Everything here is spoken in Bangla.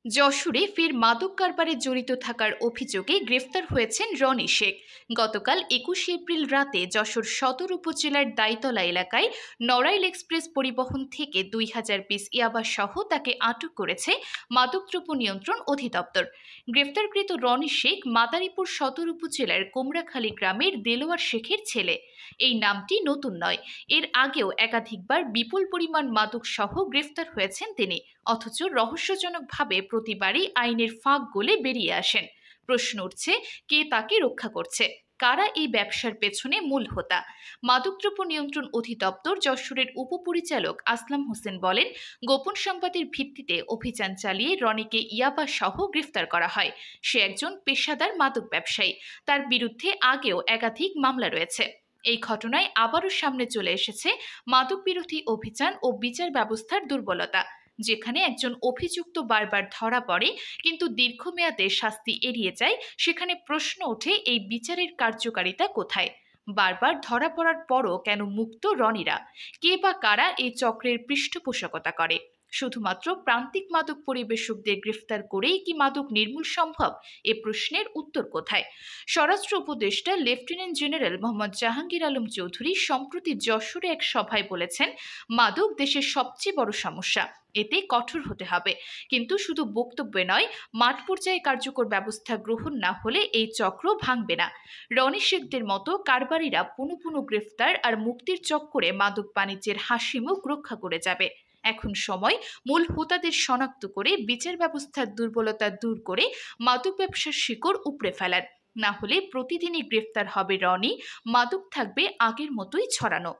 যশোরে ফের মাদক কারবারে জড়িত থাকার অভিযোগে গ্রেফতার হয়েছেন রনি শেখ। গতকাল ২১ এপ্রিল রাতে যশোর সদর উপজেলার দাইতলা এলাকায় নড়াইল এক্সপ্রেস পরিবহন থেকে ২,০০০ পিস ইয়াবা সহ তাকে আটক করেছে মাদকদ্রব্য নিয়ন্ত্রণ অধিদপ্তর। গ্রেফতারকৃত রনি শেখ মাদারীপুর সদর উপজেলার কোমরাখালী গ্রামের দেলোয়ার শেখের ছেলে। এই নামটি নতুন নয়, এর আগেও একাধিকবার বিপুল পরিমাণ মাদক সহ গ্রেফতার হয়েছেন তিনি, অথচ রহস্যজনকভাবে প্রতিবারই আইনের ফাঁক গলে বেরিয়ে আসেন। প্রশ্ন উঠছে, কে তাকে রক্ষা করছে? কারা এই ব্যবসার পেছনে মূল হোতা? মাদকদ্রব্য নিয়ন্ত্রণ অধিদপ্তর যশোরের উপপরিচালক আসলাম হোসেন বলেন, গোপন সংবাদের ভিত্তিতে অভিযান চালিয়ে রনিকে ইয়াবা সহ গ্রেফতার করা হয়। সে একজন পেশাদার মাদক ব্যবসায়ী, তার বিরুদ্ধে আগেও একাধিক মামলা রয়েছে। এই ঘটনায় আবারও সামনে চলে এসেছে মাদক বিরোধী অভিযান ও বিচার ব্যবস্থার দুর্বলতা। যেখানে একজন অভিযুক্ত বারবার ধরা পড়ে কিন্তু দীর্ঘমেয়াদে শাস্তি এড়িয়ে যায়, সেখানে প্রশ্ন ওঠে, এই বিচারের কার্যকারিতা কোথায়? বারবার ধরা পড়ার পরও কেন মুক্ত রনিরা? কে বা কারা এই চক্রের পৃষ্ঠপোষকতা করে? শুধুমাত্র প্রান্তিক মাদক পরিবেশকদের গ্রেফতার করেই কি মাদক নির্মূল সম্ভব? এ প্রশ্নের উত্তর কোথায়? স্বরাষ্ট্র উপদেষ্টা লেফটেন্যান্ট জেনারেল মোহাম্মদ জাহাঙ্গীর আলম চৌধুরী সম্প্রতি যশোরে এক সভায় বলেছেন, মাদক দেশের সবচেয়ে বড় সমস্যা, এতে কঠোর হতে হবে। কিন্তু শুধু বক্তব্যে নয়, মাঠ পর্যায়ে কার্যকর ব্যবস্থা গ্রহণ না হলে এই চক্র ভাঙবে না। রনি শেখদের মতো কারবারিরা পুনঃ পুনঃ গ্রেফতার আর মুক্তির চক্করে মাদক বাণিজ্যের হাসিমুখ রক্ষা করে যাবে। এখন সময় মূল হোতাদের শনাক্ত করে বিচার ব্যবস্থার দুর্বলতা দূর করে মাদক ব্যবসার শিকড় উপড়ে ফেলার। না হলে প্রতিদিনই গ্রেফতার হবে রনি, মাদক থাকবে আগের মতোই ছড়ানো।